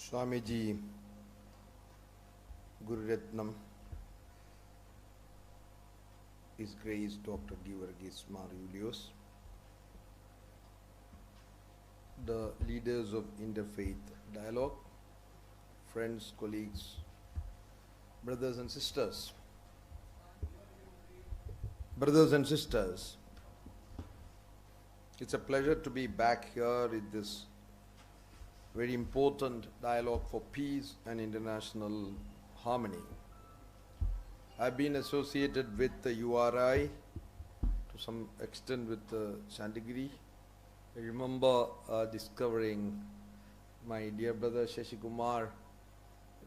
Swamiji Gururatnam, His Grace Dr. Givargis Mariulius, the leaders of interfaith dialogue, friends, colleagues, brothers and sisters. Brothers and sisters, it's a pleasure to be back here in this very important dialogue for peace and international harmony. I've been associated with the URI to some extent with Chandigiri. I remember discovering my dear brother Shashi Kumar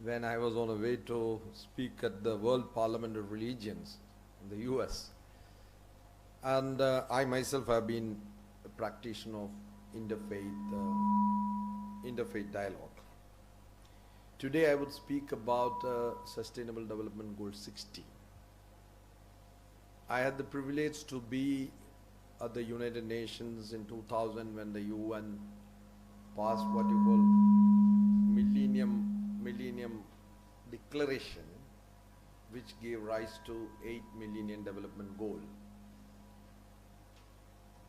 when I was on a way to speak at the World Parliament of Religions in the US. And I myself have been a practitioner of interfaith dialogue. Today I would speak about Sustainable Development Goal 60. I had the privilege to be at the United Nations in 2000 when the UN passed what you call Millennium Declaration, which gave rise to 8 Millennium Development Goal.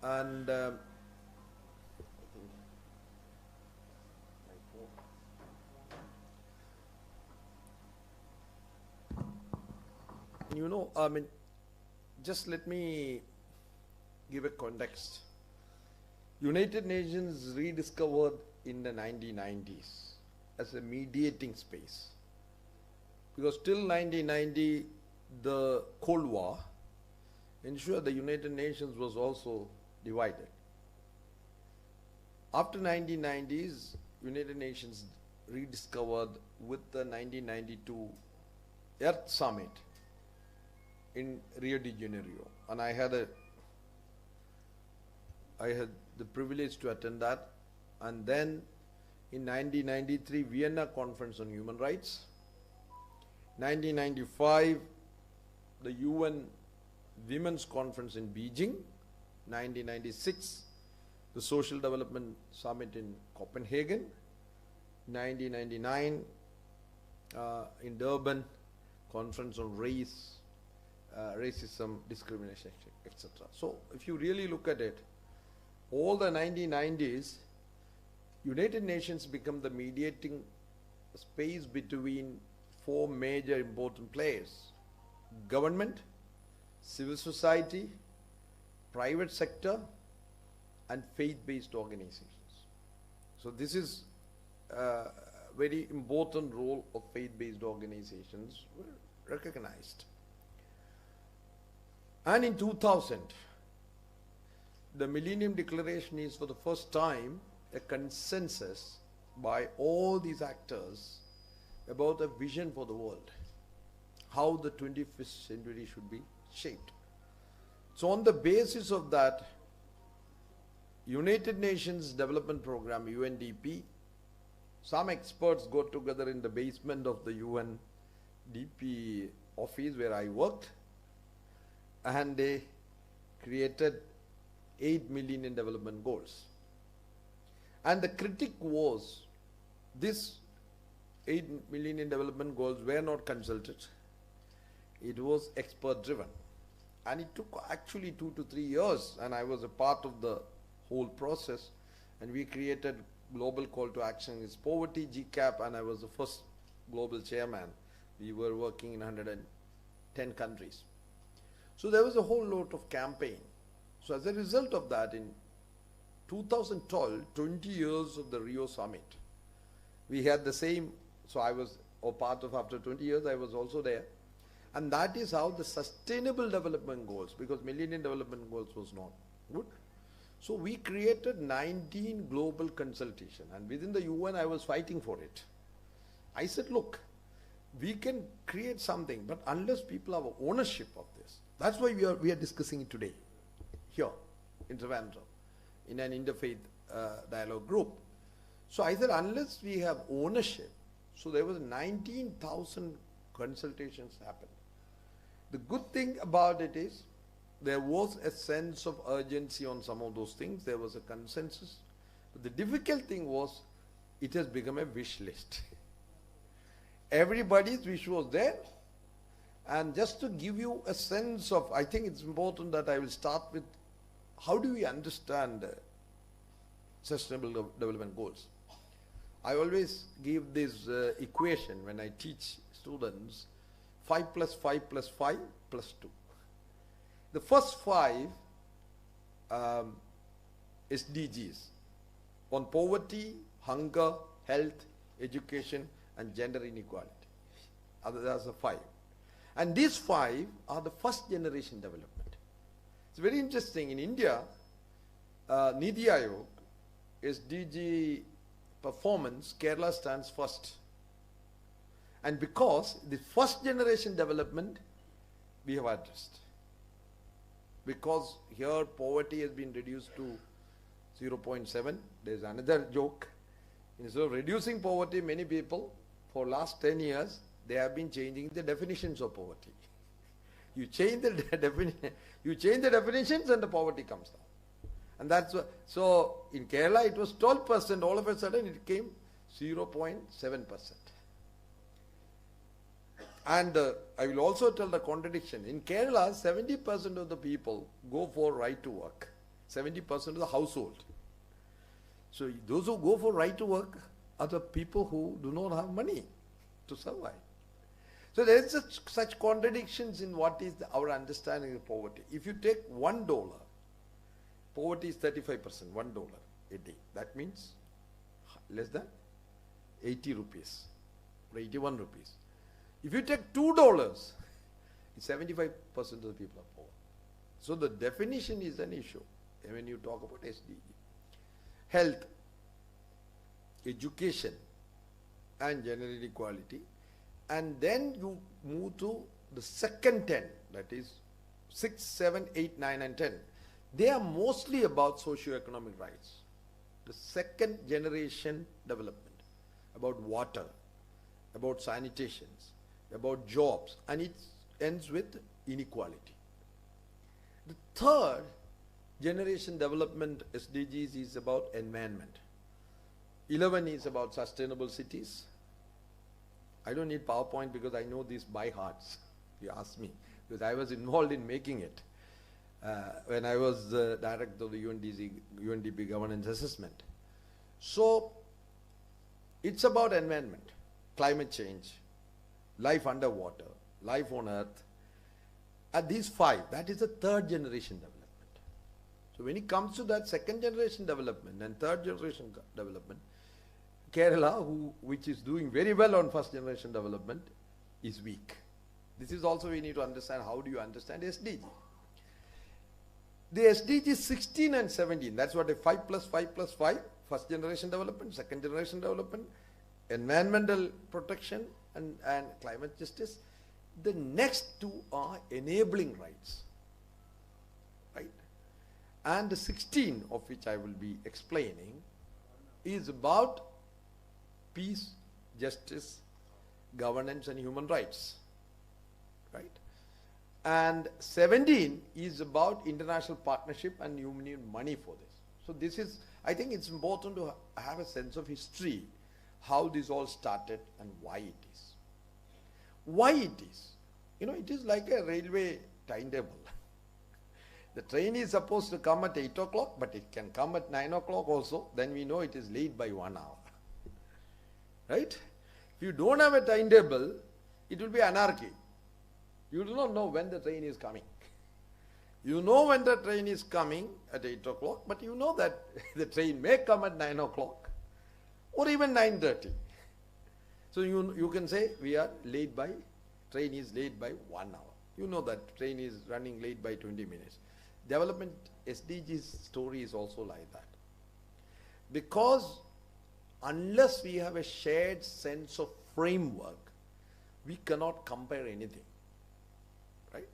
And just let me give a context. United Nations rediscovered in the 1990s as a mediating space. Because till 1990, the Cold War ensured the United Nations was also divided. After 1990s, United Nations rediscovered with the 1992 Earth Summit in Rio de Janeiro, and I had the privilege to attend that. And then in 1993 Vienna Conference on Human Rights, 1995 the UN Women's Conference in Beijing, 1996 the Social Development Summit in Copenhagen, 1999 in Durban Conference on Race, Racism, Discrimination, etc. So if you really look at it, all the 1990s, United Nations become the mediating space between four major important players: government, civil society, private sector, and faith-based organizations. So this is a very important role of faith-based organizations were recognized. And in 2000, the Millennium Declaration is for the first time a consensus by all these actors about a vision for the world, how the 21st century should be shaped. So on the basis of that, United Nations Development Program, UNDP, some experts got together in the basement of the UNDP office where I worked, and they created 8 Millennium Development Goals. And the critique was this 8 Millennium Development Goals were not consulted. It was expert driven. And it took actually 2 to 3 years, and I was a part of the whole process. And we created global call to action is poverty, GCAP, and I was the first global chairman. We were working in 110 countries. So there was a whole lot of campaign. So as a result of that, in 2012, 20 years of the Rio Summit, we had the same, so I was a part of, after 20 years, I was also there. And that is how the Sustainable Development Goals, because Millennium Development Goals was not good. So we created 19 global consultation, and within the UN I was fighting for it. I said, look, we can create something, but unless people have ownership of this, that's why we are discussing it today, here in Thiruvananthapuram, in an interfaith dialogue group. So I said, unless we have ownership, so there was 19,000 consultations happened. The good thing about it is, there was a sense of urgency on some of those things. There was a consensus. But the difficult thing was, it has become a wish list. Everybody's wish was there. And just to give you a sense of, I think it's important that I will start with how do we understand sustainable development goals. I always give this equation when I teach students: 5 plus 5 plus 5 plus 2. The first 5 SDGs on poverty, hunger, health, education and gender inequality. That's the 5. And these 5 are the first generation development. It's very interesting. In India, Niti Aayog, SDG performance, Kerala stands first. And because the first generation development we have addressed. Because here poverty has been reduced to 0.7. There's another joke. Instead of reducing poverty, many people for last 10 years, they have been changing the definitions of poverty. You change the definitions and the poverty comes down. And that's what, so in Kerala it was 12%, all of a sudden it came 0.7%. And I will also tell the contradiction. In Kerala, 70% of the people go for right to work. 70% of the household. So those who go for right to work are the people who do not have money to survive. So there is such contradictions in what is our understanding of poverty. If you take $1, poverty is 35%, $1 a day. That means less than 80 rupees or 81 rupees. If you take $2, 75% of the people are poor. So the definition is an issue when you talk about SDG. Health, education and gender equality. And then you move to the second 10, that is 6, 7, 8, 9 and 10. They are mostly about socio-economic rights. The second generation development, about water, about sanitations, about jobs, and it ends with inequality. The third generation development SDGs is about environment. 11 is about sustainable cities. I don't need PowerPoint because I know these by hearts. You ask me, because I was involved in making it when I was the director of the UNDP governance assessment. So it's about environment, climate change, life underwater, life on earth. At these 5, that is the third generation development. So when it comes to that second generation development and third generation development, Kerala, which is doing very well on first generation development, is weak. This is also we need to understand, how do you understand SDG? The SDG 16 and 17, that's what a 5 plus 5 plus 5, first generation development, second generation development, environmental protection and climate justice. The next 2 are enabling rights, right? And the 16, of which I will be explaining, is about peace, justice, governance and human rights, right? And 17 is about international partnership and you need money for this. So this is, I think it's important to have a sense of history, how this all started and why it is. Why it is? You know, it is like a railway timetable. The train is supposed to come at 8 o'clock, but it can come at 9 o'clock also. Then we know it is late by 1 hour. Right? If you don't have a timetable, it will be anarchy. You do not know when the train is coming. You know when the train is coming at 8 o'clock, but you know that the train may come at 9 o'clock or even 9:30. So you can say we are late by, train is late by 1 hour. You know that train is running late by 20 minutes. Development SDGs story is also like that. Because unless we have a shared sense of framework, we cannot compare anything. Right?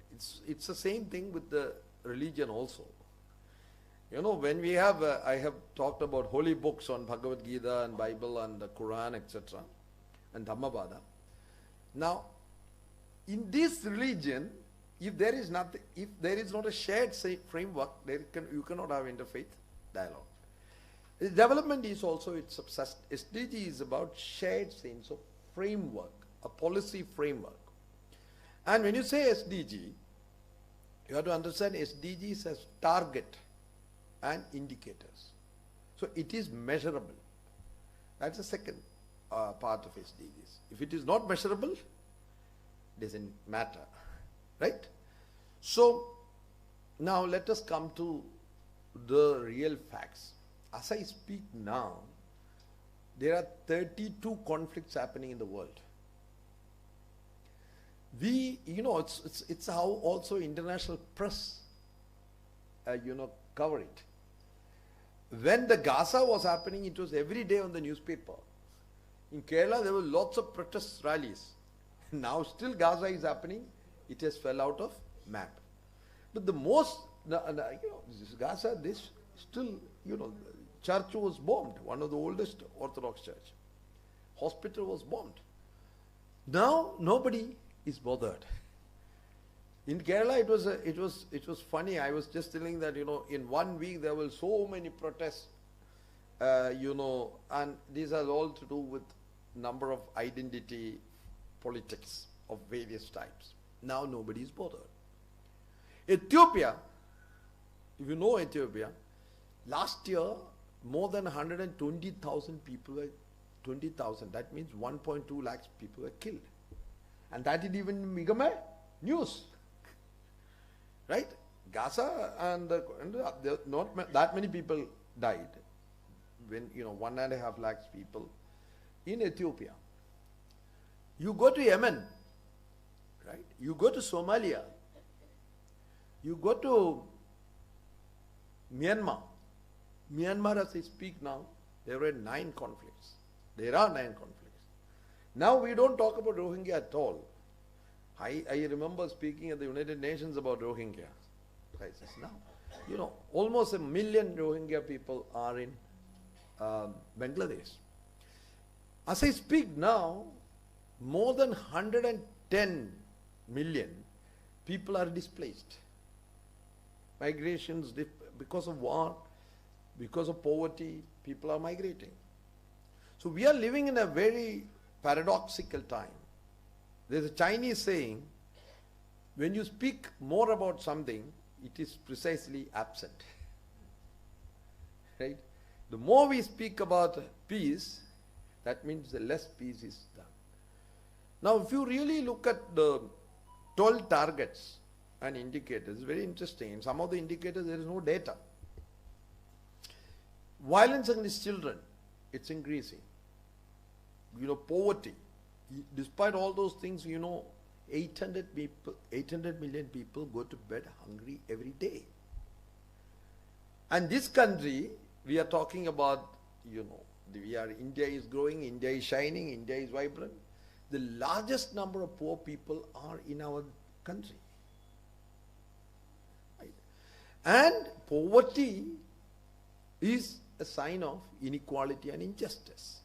It's the same thing with the religion also. You know, when we have, I have talked about holy books on Bhagavad Gita and Bible and the Quran, etc. and Dhammapada. Now, in this religion, if there is nothing, if there is not a shared framework, you cannot have interfaith dialogue. Development is also its SDG is about shared sense of framework, a policy framework. And when you say SDG, you have to understand SDGs as target and indicators. So it is measurable. That's the second part of SDGs. If it is not measurable, it doesn't matter, right? So now let us come to the real facts. As I speak now, there are 32 conflicts happening in the world. It's how also international press, cover it. When the Gaza was happening, it was every day on the newspaper. In Kerala, there were lots of protest rallies. Now still Gaza is happening, it has fell out of map. But the most, Gaza, this still, church was bombed, one of the oldest Orthodox church. Hospital was bombed. Now nobody is bothered. In Kerala, it was funny. I was just telling that, in 1 week there were so many protests, and these are all to do with number of identity politics of various types. Now nobody is bothered. Ethiopia, if you know Ethiopia, last year more than 120,000 people were, 20,000, that means 1.2 lakhs people were killed. And that didn't even become a news. Right? Gaza and not that many people died. When, 1.5 lakhs people in Ethiopia. You go to Yemen, right? You go to Somalia. You go to Myanmar. Myanmar, as I speak now, there were 9 conflicts. There are 9 conflicts. Now we don't talk about Rohingya at all. I remember speaking at the United Nations about Rohingya crisis. Now, almost 1 million Rohingya people are in Bangladesh. As I speak now, more than 110 million people are displaced. Migrations, because of war, because of poverty, people are migrating. So we are living in a very paradoxical time. There's a Chinese saying, when you speak more about something, it is precisely absent. Right? The more we speak about peace, that means the less peace is done. Now, if you really look at the 12 targets and indicators, it's very interesting. In some of the indicators, there is no data. Violence against children, it's increasing. Poverty. Despite all those things, 800 million people go to bed hungry every day. And this country, we are talking about, India is growing, India is shining, India is vibrant. The largest number of poor people are in our country. Right? And poverty is a sign of inequality and injustice.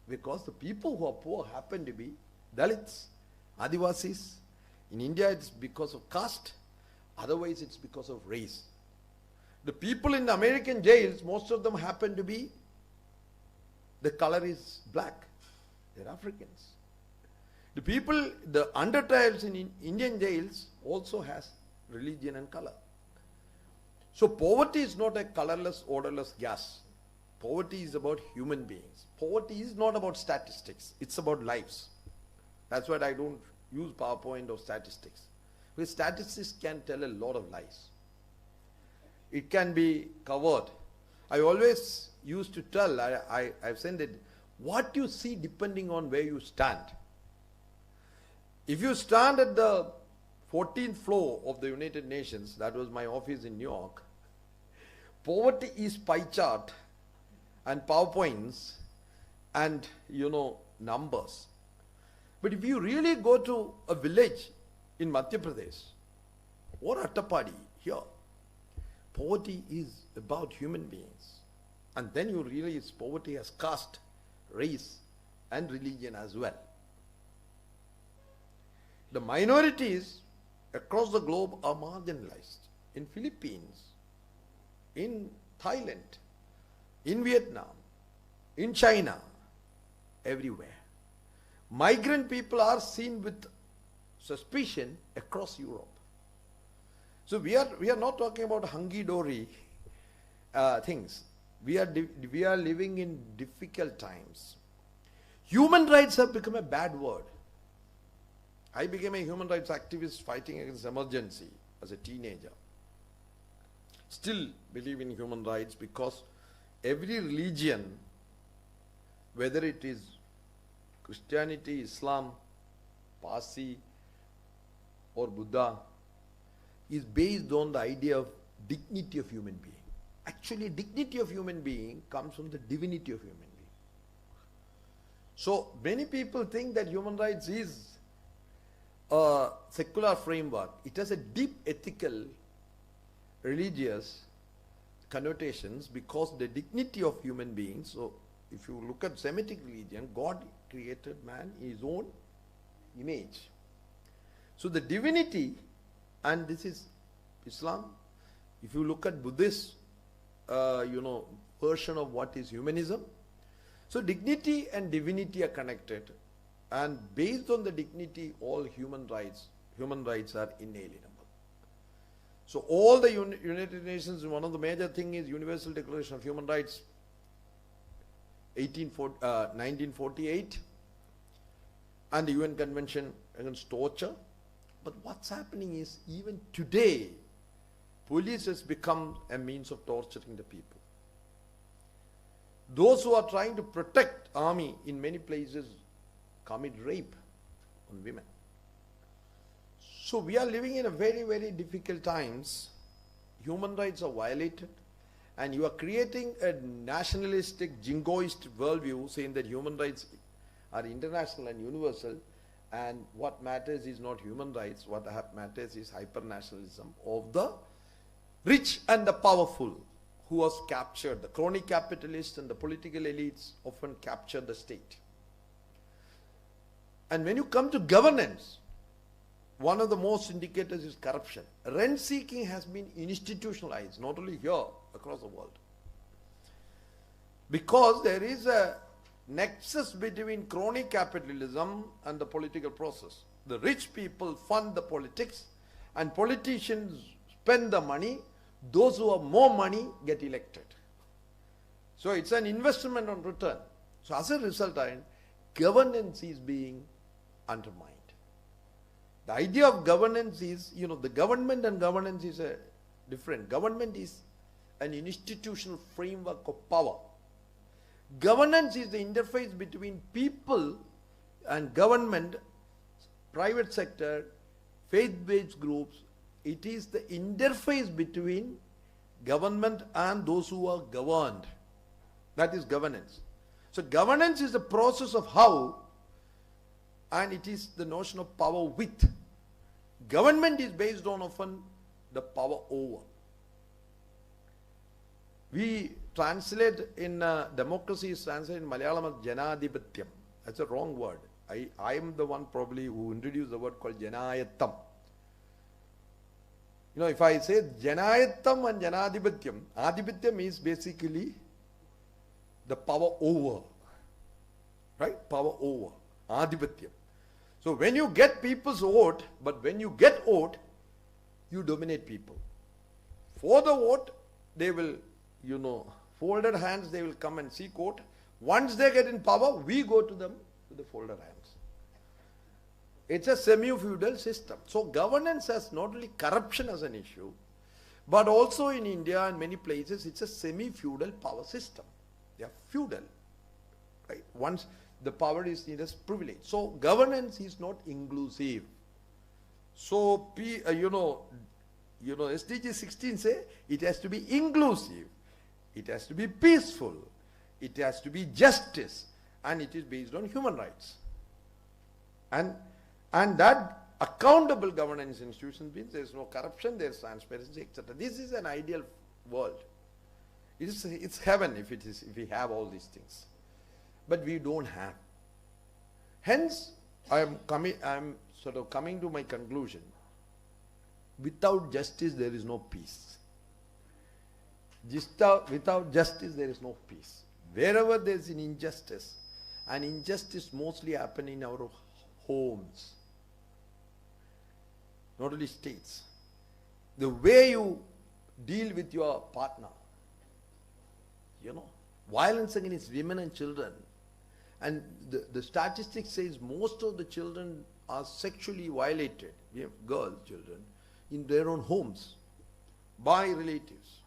Because the people who are poor happen to be Dalits, Adivasis. In India, it's because of caste. Otherwise, it's because of race. The people in the American jails, most of them happen to be, the color is black. They're Africans. The people, the under-tribes in Indian jails also has religion and color. So poverty is not a colorless, odorless gas. Poverty is about human beings. Poverty is not about statistics. It's about lives. That's why I don't use PowerPoint or statistics. Because statistics can tell a lot of lies. It can be covered. I always used to tell, I've said it, what you see depending on where you stand. If you stand at the 14th floor of the United Nations, that was my office in New York, poverty is pie chart and PowerPoints and, numbers. But if you really go to a village in Madhya Pradesh or Attapadi here, poverty is about human beings. And then you realize poverty has caste, race and religion as well. The minorities across the globe are marginalized. In Philippines, in Thailand, in Vietnam, in China, everywhere. Migrant people are seen with suspicion across Europe. So we are not talking about hunky-dory things. We are living in difficult times. Human rights have become a bad word. I became a human rights activist fighting against emergency as a teenager. Still believe in human rights because every religion, whether it is Christianity, Islam, Parsi or Buddha, is based on the idea of dignity of human being. Actually, dignity of human being comes from the divinity of human being. So many people think that human rights is a secular framework. It has a deep ethical, religious connotations because the dignity of human beings. So if you look at Semitic religion, God created man in his own image. So the divinity, and this is Islam. If you look at Buddhist, version of what is humanism. So dignity and divinity are connected, and based on the dignity, all human rights are inalienable. So all the United Nations, one of the major thing is Universal Declaration of Human Rights, 1948, and the UN Convention Against Torture. But what's happening is, even today, police has become a means of torturing the people. Those who are trying to protect army in many places commit rape on women. So we are living in a very, very difficult times. Human rights are violated, and you are creating a nationalistic, jingoist worldview saying that human rights are international and universal, and what matters is not human rights, what matters is hyper-nationalism of the rich and the powerful, who was captured. The crony capitalists and the political elites often capture the state. And when you come to governance, one of the most indicators is corruption. Rent seeking has been institutionalized, not only here, across the world. Because there is a nexus between crony capitalism and the political process. The rich people fund the politics, and politicians spend the money. Those who have more money get elected. So it's an investment on return. So as a result, governance is being undermined. The idea of governance is, the government and governance is different. Government is an institutional framework of power. Governance is the interface between people and government, private sector, faith-based groups. It is the interface between government and those who are governed. That is governance. So governance is the process of how, and it is the notion of power with. Government is based on often the power over. We translate in democracy is translated in Malayalam as Janadhipatyam. That's a wrong word. I am the one probably who introduced the word called Janayattam. If I say Janayattam and Janadhipatyam, Adhipatyam is basically the power over. Right? Power over. Adhipatyam. So when you get people's vote, but when you get vote, you dominate people. For the vote, they will, folded hands, they will come and seek vote. Once they get in power, we go to them with the folded hands. It's a semi-feudal system. So governance has not only corruption as an issue, but also in India and many places, it's a semi-feudal power system. They are feudal. Right? Once the power is seen as privilege. So governance is not inclusive. So, SDG 16 say it has to be inclusive. It has to be peaceful. It has to be justice. And it is based on human rights. And that accountable governance institution means there is no corruption, there is transparency, etc. This is an ideal world. It's heaven if we have all these things. But we don't have. Hence, I am sort of coming to my conclusion. Without justice, there is no peace. Without justice, there is no peace. Wherever there is an injustice, and injustice mostly happen in our homes, not only states. The way you deal with your partner, violence against women and children, and the statistics says most of the children are sexually violated, girls, children, in their own homes by relatives.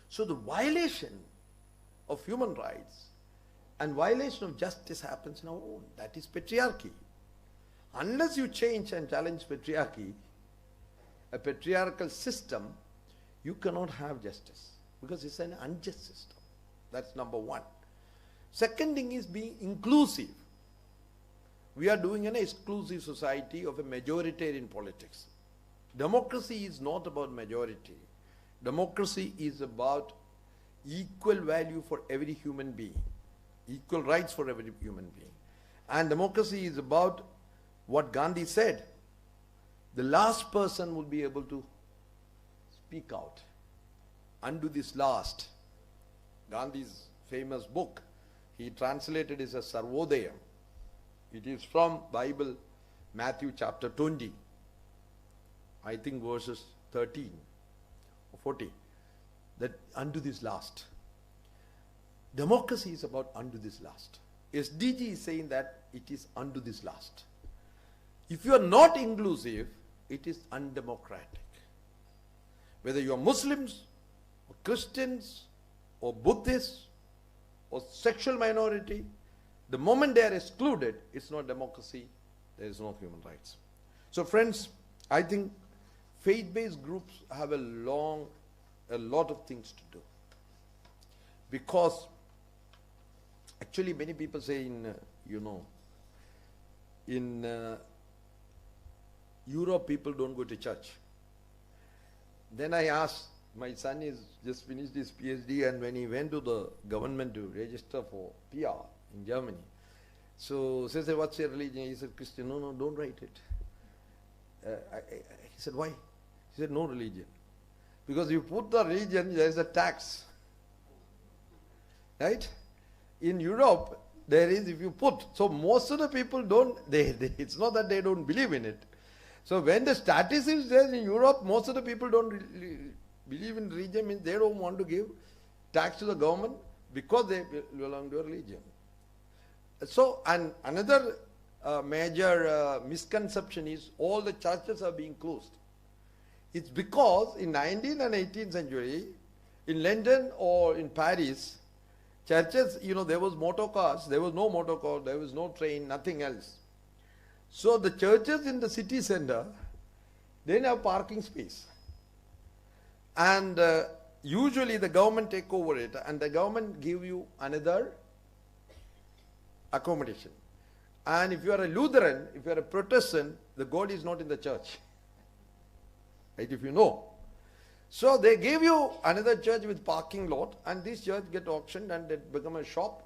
So the violation of human rights and violation of justice happens in our own. That is patriarchy. Unless you change and challenge patriarchy, a patriarchal system, you cannot have justice because it's an unjust system. That's number one. Second thing is being inclusive. We are doing an exclusive society of a majoritarian politics. Democracy is not about majority. Democracy is about equal value for every human being, equal rights for every human being. And democracy is about what Gandhi said, the last person will be able to speak out. Undo this last. Gandhi's famous book, he translated it as Sarvodayam. It is from Bible, Matthew chapter 20, I think verses 13 or 40, that undo this last. Democracy is about undo this last. SDG is saying that it is undo this last. If you are not inclusive, it is undemocratic. Whether you are Muslims or Christians or Buddhists or sexual minority, the moment they are excluded, it's not democracy, there is no human rights. So friends, I think faith-based groups have a lot of things to do. Because actually many people say in Europe people don't go to church. Then I asked, my son is just finished his PhD, and when he went to the government to register for PR in Germany, so he said, what's your religion? He said, Christian. No, don't write it. He said, why? He said, no religion. Because you put the religion, there is a tax. Right? In Europe, there is, if you put, so most of the people don't, it's not that they don't believe in it. So when the statistics says in Europe, most of the people don't believe in religion, means they don't want to give tax to the government because they belong to a religion. So, and another major misconception is all the churches are being closed. It's because in 19th and 18th century, in London or in Paris, churches, there was motor cars, there was no motor car, there was no train, nothing else. So the churches in the city center, they have parking space. And usually the government take over it, and the government give you another accommodation. And if you are a Lutheran, if you are a Protestant, the God is not in the church. Right, if you know. So they give you another church with parking lot, and this church get auctioned and it become a shop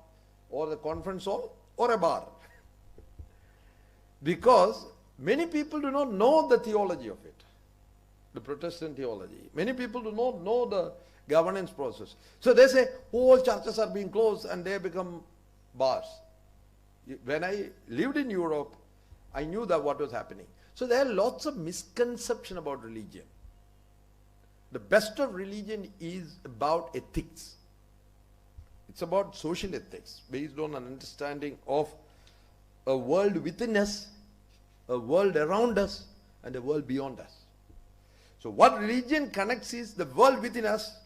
or the conference hall or a bar. Because many people do not know the theology of it, the Protestant theology. Many people do not know the governance process. So they say, all churches are being closed and they become bars. When I lived in Europe, I knew that what was happening. So there are lots of misconceptions about religion. The best of religion is about ethics. It's about social ethics based on an understanding of a world within us, a world around us, and a world beyond us. So what religion connects is the world within us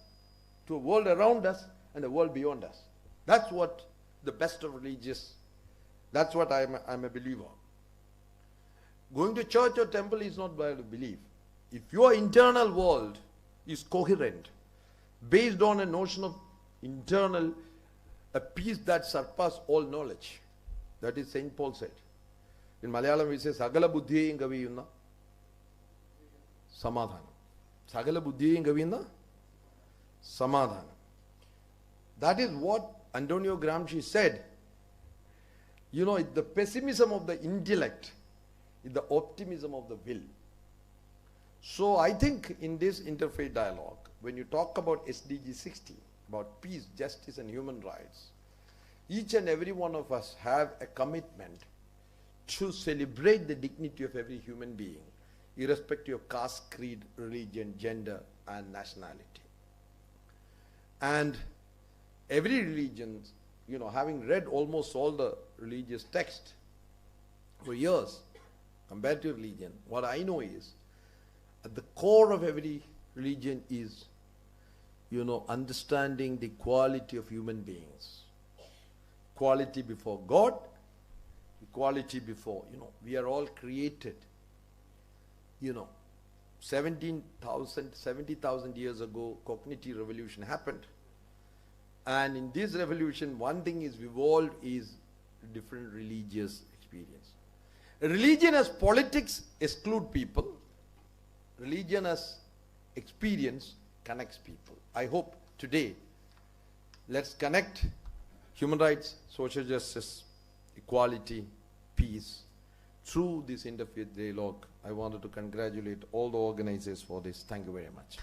to a world around us and a world beyond us. That's what the best of religious, that's what I'm a believer. Going to church or temple is not by belief. If your internal world is coherent, based on a notion of internal, a peace that surpasses all knowledge. That is Saint Paul said. In Malayalam we say, Sagala buddhiyayum kaviyunna samadhanam. Sagala buddhiyayum kaviyunna samadhanam. That is what Antonio Gramsci said. The pessimism of the intellect is the optimism of the will. So I think in this interfaith dialogue, when you talk about SDG 60, about peace, justice and human rights, each and every one of us have a commitment to celebrate the dignity of every human being, irrespective of caste, creed, religion, gender and nationality. And every religion, you know, having read almost all the religious texts for years, comparative religion, what I know is, at the core of every religion is, you know, understanding the equality of human beings. Equality before God, equality before, you know, we are all created, you know, 70,000 years ago, cognitive revolution happened. And in this revolution, one thing is evolved is different religious experience. Religion as politics exclude people. Religion as experience connects people. I hope today, let's connect human rights, social justice, equality, peace through this interfaith dialogue. I wanted to congratulate all the organizers for this. Thank you very much.